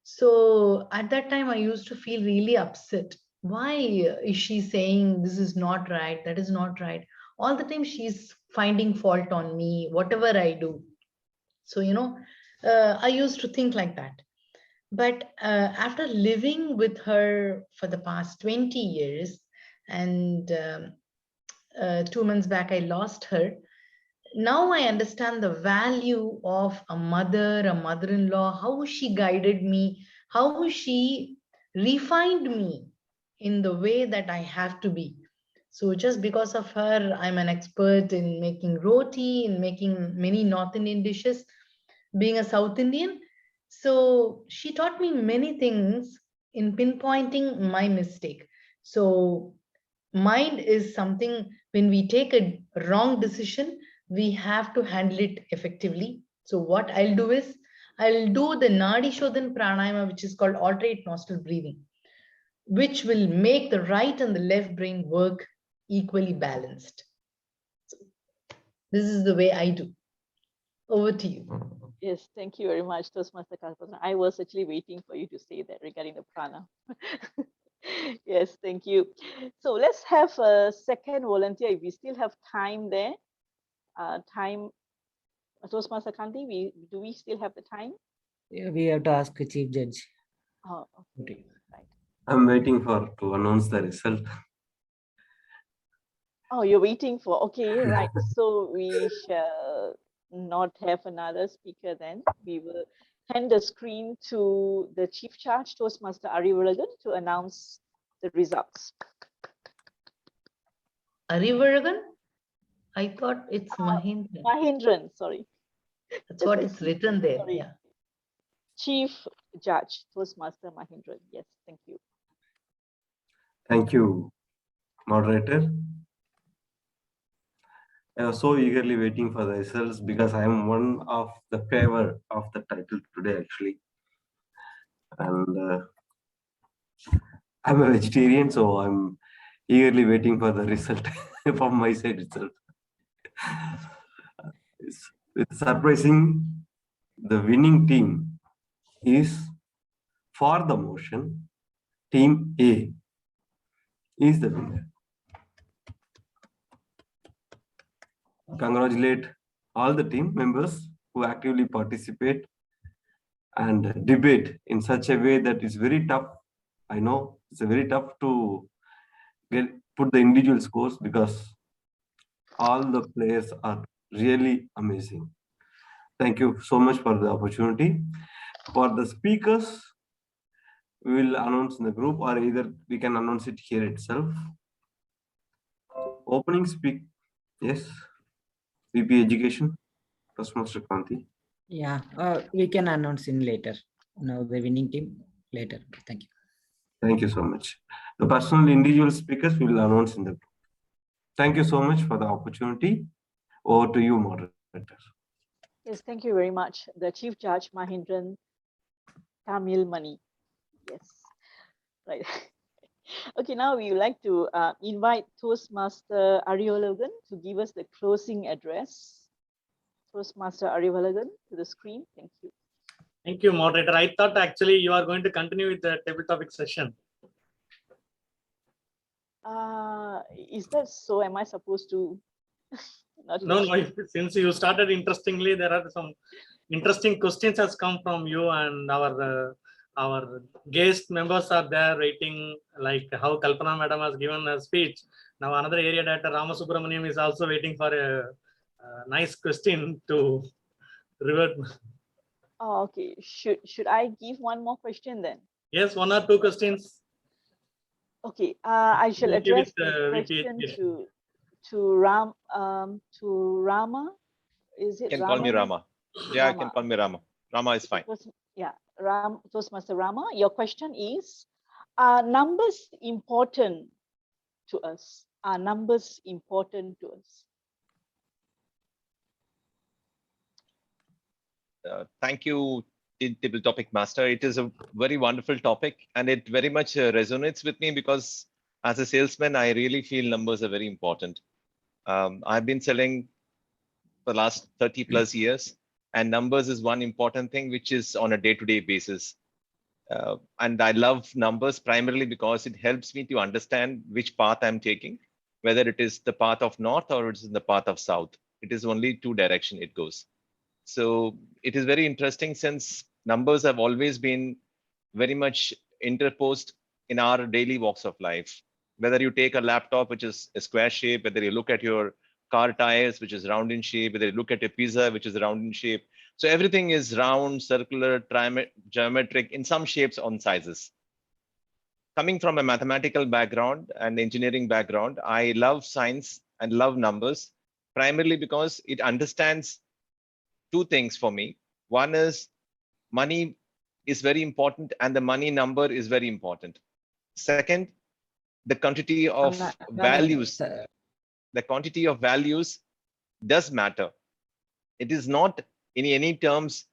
So at that time I used to feel really upset. Why is she saying this is not right, that is not right? All the time she's finding fault on me, whatever I do. So, I used to think like that. But after living with her for the past 20 years, and 2 months back I lost her, now I understand the value of a mother-in-law, how she guided me, how she refined me in the way that I have to be. So just because of her, I'm an expert in making roti, in making many North Indian dishes, being a South Indian. So she taught me many things in pinpointing my mistake. So mind is something, when we take a wrong decision, we have to handle it effectively. So what I'll do is, I'll do the Nadi Shodhan Pranayama, which is called alternate nostril breathing, which will make the right and the left brain work equally balanced. So this is the way I do. Over to you. Yes, thank you very much, Toastmaster Kalpana. I was actually waiting for you to say that regarding the prana. Yes, thank you. So let's have a second volunteer if we still have time there. Toastmaster Kanti, do we still have the time? Yeah, we have to ask the Chief Judge. Oh, okay. Right. I'm waiting to announce the result. Oh, you're waiting for, okay, right. So we shall not have another speaker then. We will hand the screen to the Chief Judge, Toastmaster Arivalligan, to announce the results. Arivalligan? I thought it's Mahendran. Mahendran, sorry. That's what it's written there. Sorry. Yeah. Chief Judge, Toastmaster Mahendran. Yes, thank you. Thank you, moderator. I was so eagerly waiting for the results because I am one of the favor of the title today, actually. And I'm a vegetarian, so I'm eagerly waiting for the result from my side itself. It's surprising, the winning team is, for the motion, team A is the winner. Congratulate all the team members who actively participate and debate in such a way that is very tough. I know it's very tough to put the individual scores because all the players are really amazing. Thank you so much for the opportunity. For the speakers, we will announce in the group, or either we can announce it here itself. Opening speak, yes, VP Education, Toastmaster Kanti. Yeah, we can announce in later. Now the winning team later. Thank you. Thank you so much. The personal individual speakers we will announce in the group. Thank you so much for the opportunity. Over to you, moderator. Yes, thank you very much. The Chief Judge Mahendran Tamil Mani. Yes, right. Okay, now we would like to invite Toastmaster Ariyologan to give us the closing address. Toastmaster Ariyologan to the screen. Thank you. Thank you, moderator. I thought actually you are going to continue with the table topic session. Is that so? Am I supposed to? No, since you started interestingly, there are some interesting questions has come from you, and our guest members are there waiting, like how Kalpana madam has given a speech. Now another area director Rama Subramaniam is also waiting for a nice question to revert. Oh, okay. Should I give one more question then? Yes, one or two questions. Okay. I shall address the question to Rama. Is it You can Rama? call me Rama. Yeah, you can call me Rama. Rama is fine. Yeah, Toastmaster Rama, your question is, are numbers important to us? Are numbers important to us? Thank you, Table Topic Master. It is a very wonderful topic, and it very much resonates with me because as a salesman, I really feel numbers are very important. I've been selling for the last 30 plus years, and numbers is one important thing which is on a day-to-day basis. And I love numbers primarily because it helps me to understand which path I'm taking, whether it is the path of north or it's in the path of south. It is only two direction it goes. So it is very interesting since numbers have always been very much interposed in our daily walks of life. Whether you take a laptop, which is a square shape, whether you look at your car tires, which is round in shape, whether you look at a pizza, which is round in shape. So everything is round, circular, geometric in some shapes on sizes. Coming from a mathematical background and engineering background, I love science and love numbers, primarily because it understands two things for me. One is money is very important and the money number is very important. Second, the quantity of values, the quantity of values does matter. It is not in any terms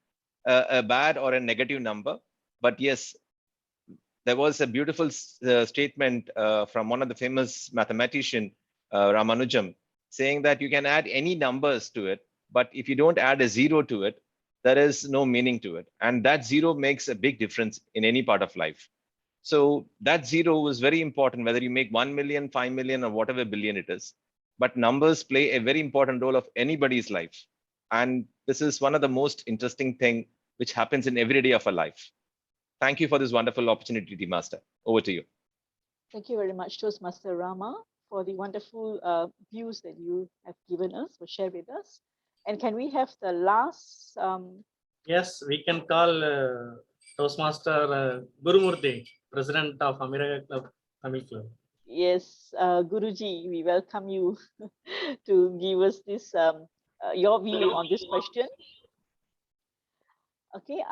a bad or a negative number, but yes, there was a beautiful statement from one of the famous mathematician, Ramanujam, saying that you can add any numbers to it, but if you don't add a zero to it, there is no meaning to it. And that zero makes a big difference in any part of life. So that zero was very important, whether you make 1 million, 5 million, or whatever billion it is. But numbers play a very important role of anybody's life. And this is one of the most interesting thing which happens in every day of our life. Thank you for this wonderful opportunity, Master. Over to you. Thank you very much, Toastmaster Rama, for the wonderful views that you have given us or shared with us. And can we have the last? Yes, we can call Toastmaster Gurumurthy, President of Amiraga Club, Tamil Club. Yes, Guruji, we welcome you to give us this your view on this question. Okay,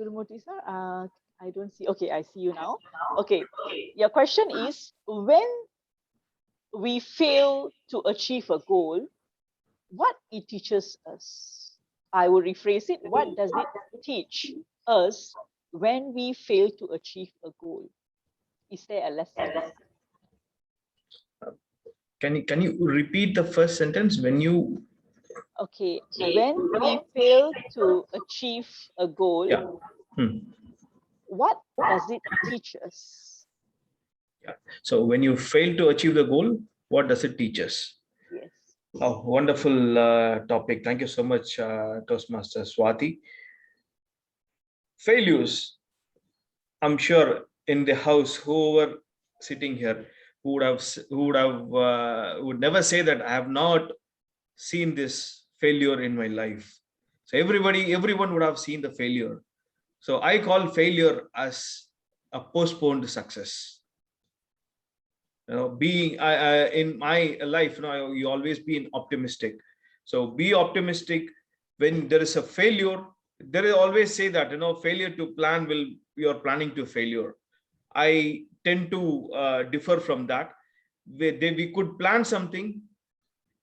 Gurumurthy sir, I don't see. Okay, I see you now. Okay, your question is, when we fail to achieve a goal, what it teaches us? I will rephrase it. What does it teach us when we fail to achieve a goal? Is there a lesson? Can you repeat the first sentence? When you Okay, when we fail to achieve a goal, yeah. What does it teach us? Yeah. So when you fail to achieve the goal, what does it teach us? Yes. Oh, wonderful topic. Thank you so much, Toastmaster Swati. Failures. I'm sure in the house, whoever sitting here would never say that I have not seen this failure in my life. So everyone would have seen the failure. So I call failure as a postponed success. Being in my life, you always be optimistic. So be optimistic. When there is a failure, there is always say that failure to plan will you're planning to failure. I tend to differ from that. We could plan something,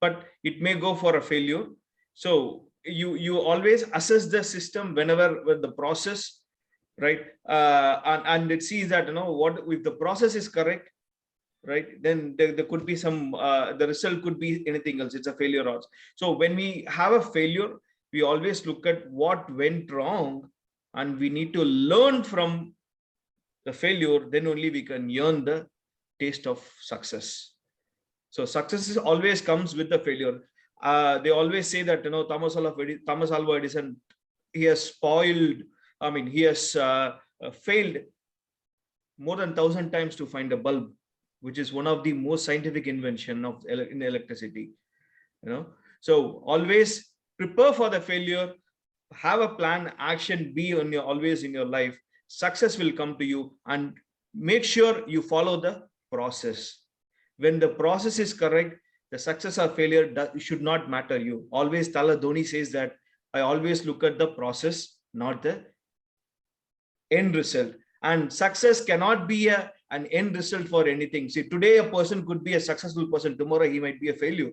but it may go for a failure. So you always assess the system whenever with the process, right? And it sees that what if the process is correct, right? Then there could be some the result could be anything else. It's a failure also. So when we have a failure, we always look at what went wrong, and we need to learn from the failure. Then only we can earn the taste of success. So success always comes with the failure. They always say that Thomas Alva Edison, he has spoiled. I mean, he has failed more than 1,000 times to find a bulb, which is one of the most scientific invention in electricity. So always prepare for the failure. Have a plan, action, be always in your life. Success will come to you, and make sure you follow the process. When the process is correct, the success or failure should not matter you. Always Tala Dhoni says that I always look at the process, not the end result. And success cannot be an end result for anything. See, today a person could be a successful person, tomorrow he might be a failure.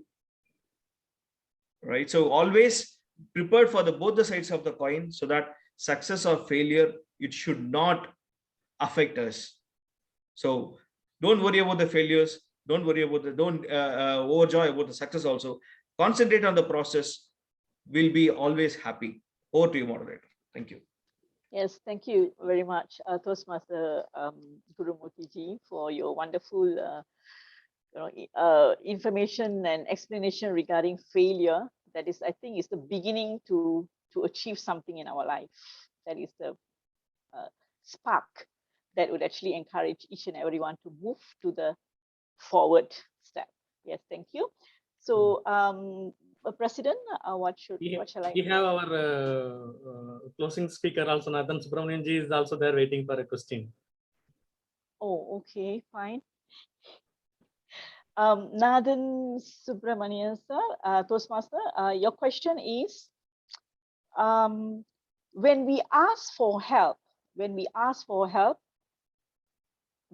Right? So always prepared for both the sides of the coin, so that success or failure, it should not affect us. So don't worry about the failures. Don't worry about don't overjoy about the success also. Concentrate on the process. We'll be always happy. Over to you, moderator. Thank you. Yes, thank you very much, Toastmaster Gurumurthy ji, for your wonderful information and explanation regarding failure. That is, I think, is the beginning to achieve something in our life. That is the spark that would actually encourage each and everyone to move to the forward step. Yes, thank you. So, President, what shall I? We have our closing speaker also, Nathan Subramanian ji is also there waiting for a question. Oh, okay, fine. Nathan Subramanian sir, Toastmaster, your question is, when we ask for help,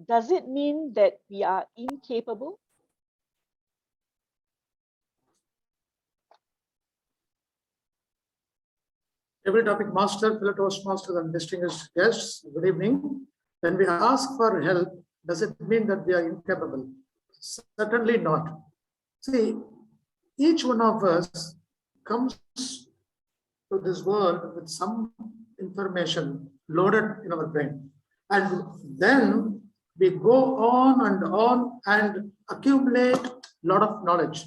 does it mean that we are incapable? Table topic master, fellow Toastmasters and distinguished guests, good evening. When we ask for help, does it mean that we are incapable? Certainly not. See, each one of us comes to this world with some information loaded in our brain. And then we go on and accumulate a lot of knowledge.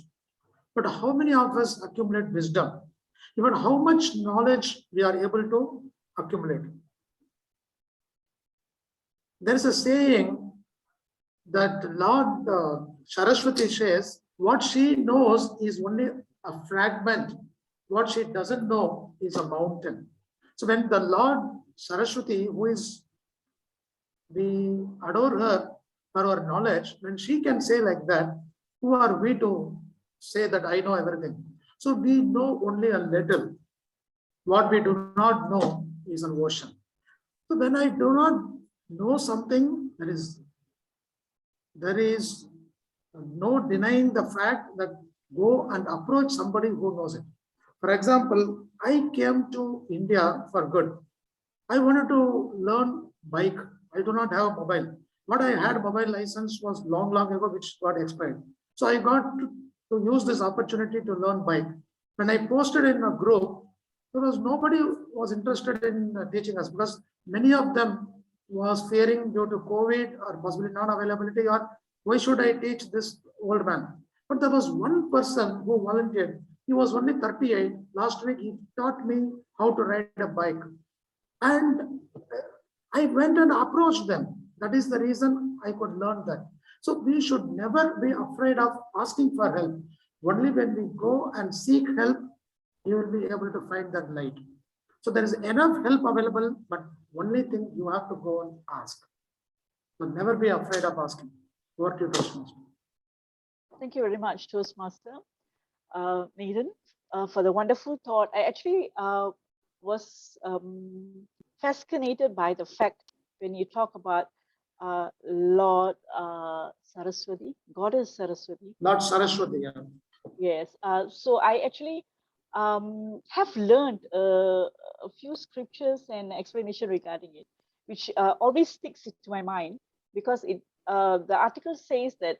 But how many of us accumulate wisdom? Even how much knowledge we are able to accumulate. There is a saying that Lord Saraswati says, what she knows is only a fragment. What she doesn't know is a mountain. So when the Lord Saraswati, we adore her for her knowledge, when she can say like that, who are we to say that I know everything? So we know only a little. What we do not know is an ocean. So when I do not know something, there is no denying the fact that go and approach somebody who knows it. For example, I came to India for good. I wanted to learn bike. I do not have a mobile. What I had mobile license was long ago, which got expired. So I got to use this opportunity to learn bike. When I posted in a group, there was nobody who was interested in teaching us because many of them was fearing due to COVID or possibly non-availability, or why should I teach this old man? But there was one person who volunteered. He was only 38. Last week, he taught me how to ride a bike. And I went and approached them. That is the reason I could learn that. So we should never be afraid of asking for help. Only when we go and seek help, you will be able to find that light. So there is enough help available, but only thing you have to go and ask. So never be afraid of asking. Over to you, Toastmaster. Thank you very much, Toastmaster Nathan, for the wonderful thought. I actually was fascinated by the fact when you talk about Lord Saraswati, Goddess Saraswati. Lord Saraswati, yeah. Yes. So I actually have learned a few scriptures and explanation regarding it, which always sticks to my mind because it the article says that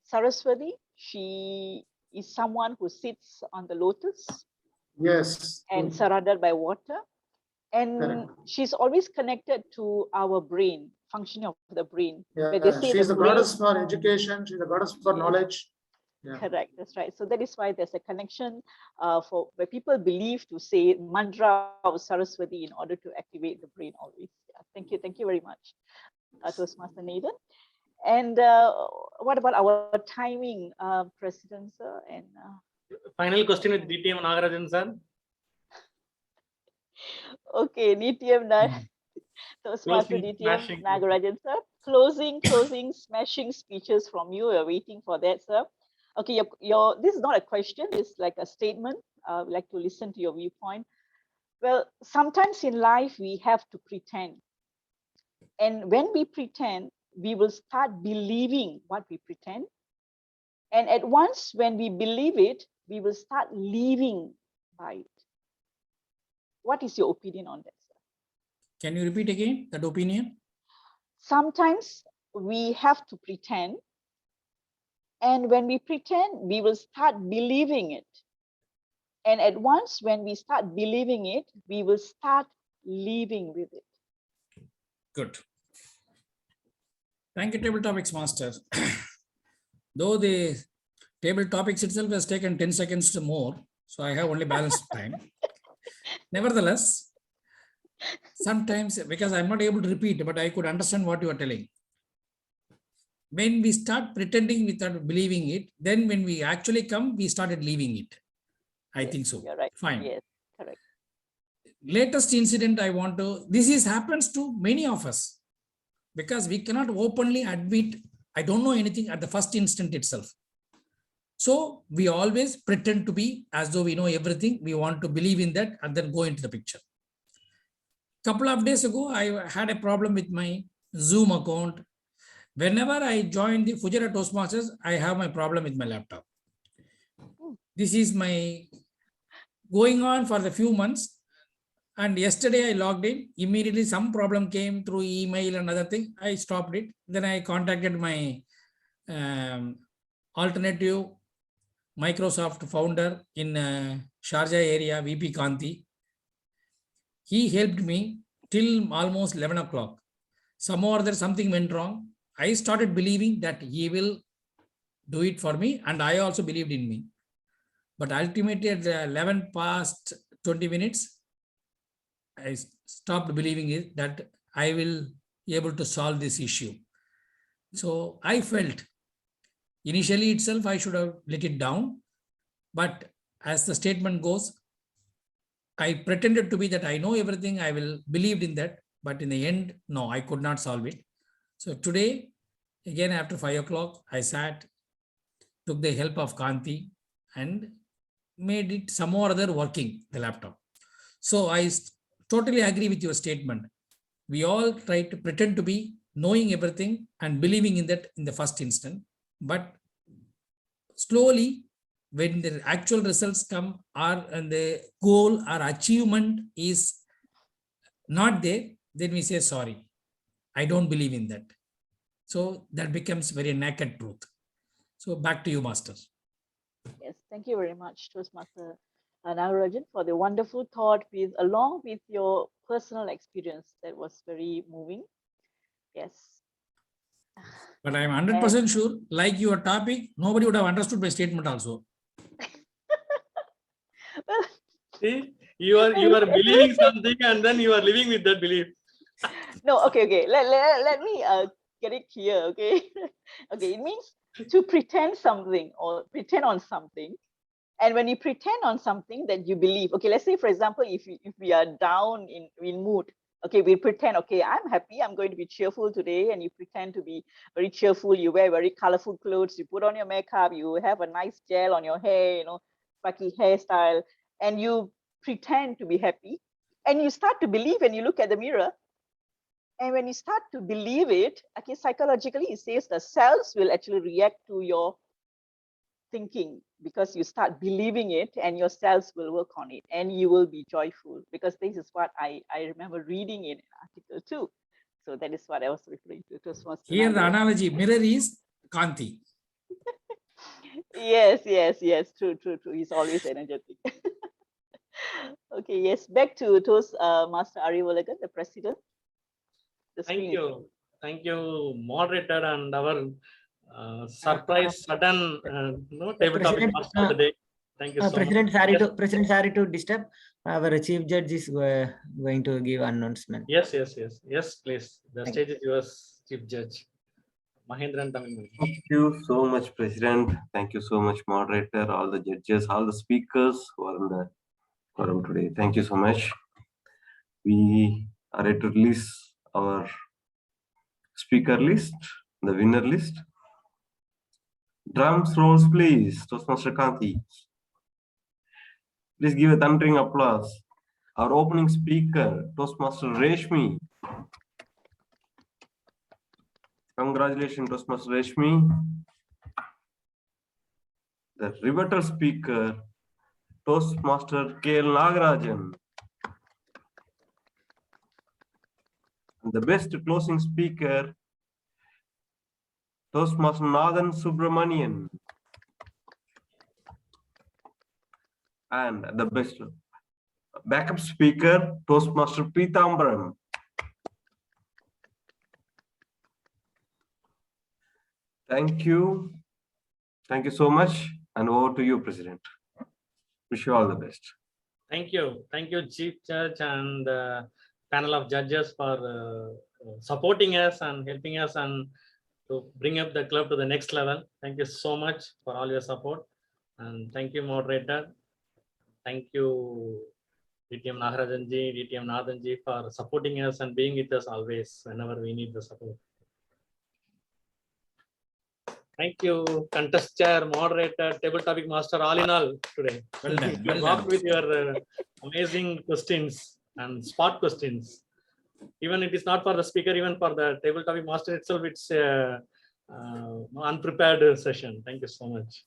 Saraswati, she is someone who sits on the lotus. Yes. And surrounded by water. And Correct. she's always connected to our brain, functioning of the brain. Yeah, They say she's the brain, goddess for education. She's the goddess for knowledge. Yeah. Correct, that's right. So that is why there's a connection for where people believe to say mantra of Saraswati in order to activate the brain always. Yeah, thank you very much, Toastmaster Nathan. And what about our timing, President, sir? And final question with DTM Nagarajan, sir. okay, DTM, Toastmaster DTM Nagarajan, sir. Closing, smashing speeches from you. We're waiting for that, sir. Okay, your this is not a question, it's like a statement. We'd like to listen to your viewpoint. Well, sometimes in life we have to pretend. And when we pretend, we will start believing what we pretend. And at once, when we believe it, we will start living by it. What is your opinion on that, sir? Can you repeat again that opinion? Sometimes we have to pretend. And when we pretend, we will start believing it. And at once, when we start believing it, we will start living with it. Good. Thank you, Table Topics Master. Though the table topics itself has taken 10 seconds more, so I have only balanced time. Nevertheless, sometimes, because I'm not able to repeat, but I could understand what you are telling. When we start pretending without believing it, then when we actually come, we started leaving it. I think so. You're right. Fine. Yes, correct. Latest incident I want to, happens to many of us because we cannot openly admit, I don't know anything at the first instant itself. So we always pretend to be as though we know everything. We want to believe in that and then go into the picture. Couple of days ago, I had a problem with my Zoom account. Whenever I join the Fujira Toastmasters, I have my problem with my laptop. This is my going on for the few months. And yesterday I logged in, immediately some problem came through email and other thing. I stopped it. Then I contacted my alternative Microsoft founder in Sharjah area, VP Kanti. He helped me till almost 11 o'clock. Somehow or other something went wrong. I started believing that he will do it for me, and I also believed in me. But ultimately at 11 past 20 minutes, I stopped believing it that I will be able to solve this issue. So I felt initially itself, I should have let it down. But as the statement goes, I pretended to be that I know everything, I will believe in that. But in the end, no, I could not solve it. So today, again, after 5 o'clock, I sat, took the help of Kanti and made it some or other working, the laptop. So I totally agree with your statement. We all try to pretend to be knowing everything and believing in that in the first instant. But slowly, when the actual results come and the goal or achievement is not there, then we say sorry. I don't believe in that. So that becomes very naked truth. So back to you, Master. Yes, thank you very much, Toastmaster Nagarajan, for the wonderful thought along with your personal experience. That was very moving. Yes. But I'm 100% sure, like your topic, nobody would have understood my statement also. See, you are believing something and then you are living with that belief. No, okay. Let me get it clear, okay? Okay, it means to pretend something or pretend on something. And when you pretend on something that you believe, okay, let's say, for example, if we are down in mood, okay, we pretend, okay, I'm happy, I'm going to be cheerful today, and you pretend to be very cheerful, you wear very colorful clothes, you put on your makeup, you have a nice gel on your hair, sparkly hairstyle, and you pretend to be happy, and you start to believe when you look at the mirror. And when you start to believe it, okay, psychologically, it says the cells will actually react to your thinking because you start believing it, and your cells will work on it, and you will be joyful, because this is what I remember reading in an article too. So that is what I was referring to. It was Here the analogy, mirror is Kanti. Yes, true. He's always energetic. Okay, yes, back to Master Ariwalagan, the president. Thank you, moderator, and our surprise sudden table topic master of the day. Thank you so President, much. President, sorry to disturb. Our chief judge is going to give announcement. Yes, please. The stage is yours, Chief Judge. Mahendran. Thank you so much, President. Thank you so much, moderator, all the judges, all the speakers who are in the forum today. Thank you so much. We are ready to release our speaker list, the winner list. Drums rolls, please. Toastmaster Kanti. Please give a thundering applause. Our opening speaker, Toastmaster Reshmi. Congratulations, Toastmaster Reshmi. The rebuttal speaker, Toastmaster KL Nagarajan. And the best closing speaker, Toastmaster Nathan Subramanian. And the best backup speaker, Toastmaster Pitambaram. Thank you. Thank you so much. And over to you, President. Wish you all the best. Thank you, Chief Judge and panel of judges for supporting us and helping us and to bring up the club to the next level. Thank you so much for all your support. And thank you, moderator. Thank you, DTM Nagarajanji, DTM Nathanji, for supporting us and being with us always whenever we need the support. Thank you, contest chair, moderator, table topic master, all in all today. Well done. You rocked with your amazing questions and spot questions. Even it is not for the speaker, even for the table topic master itself, it's unprepared session. Thank you so much.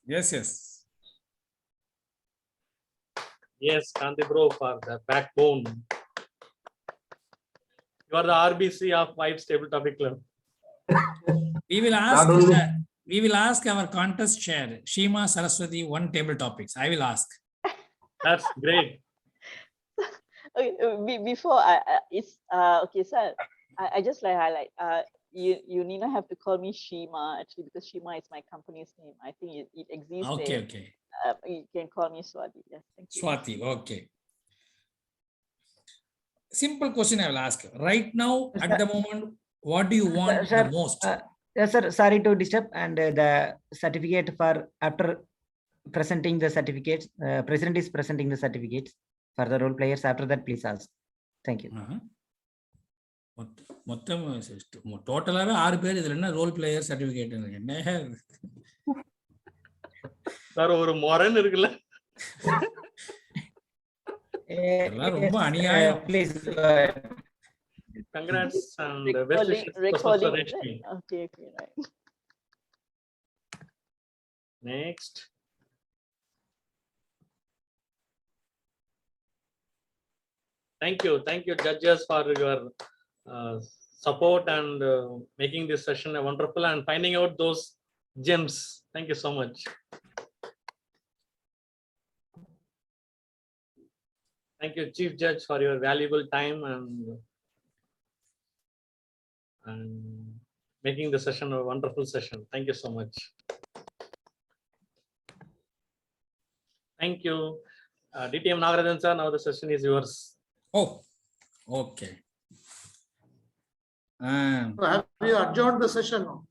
Yes. Yes, Kanti bro, for the backbone. You are the RBC of Vibes Table Topic Club. We will ask our contest chair, Shima Saraswati, one table topics. I will ask. That's great. Okay, before okay, sir, I just like highlight. You need not have to call me Shima actually, because Shima is my company's name. I think it exists. Okay. You can call me Swati. Yes, thank you. Swati, okay. Simple question I will ask. Right now, at the moment, what do you want the most? Yes, sir. Sorry to disturb. And the certificate for after presenting the certificates, president is presenting the certificates for the role players. After that, please ask. Thank you. மொத்தம் டோட்டலாவே 6 பேர் இதுல என்ன role player certificate என்ன sir ஒரு மொரன் இருக்குல்ல எல்லாம் ரொம்ப அநியாயம். Please. Congrats and best wishes. Recording. Okay, right. Next. Thank you, judges, for your support and making this session a wonderful and finding out those gems. Thank you so much. Thank you, Chief Judge, for your valuable time and making the session a wonderful session. Thank you so much. Thank you. DTM Nagarajan sir, now the session is yours. Oh, okay. So have you adjourned the session now?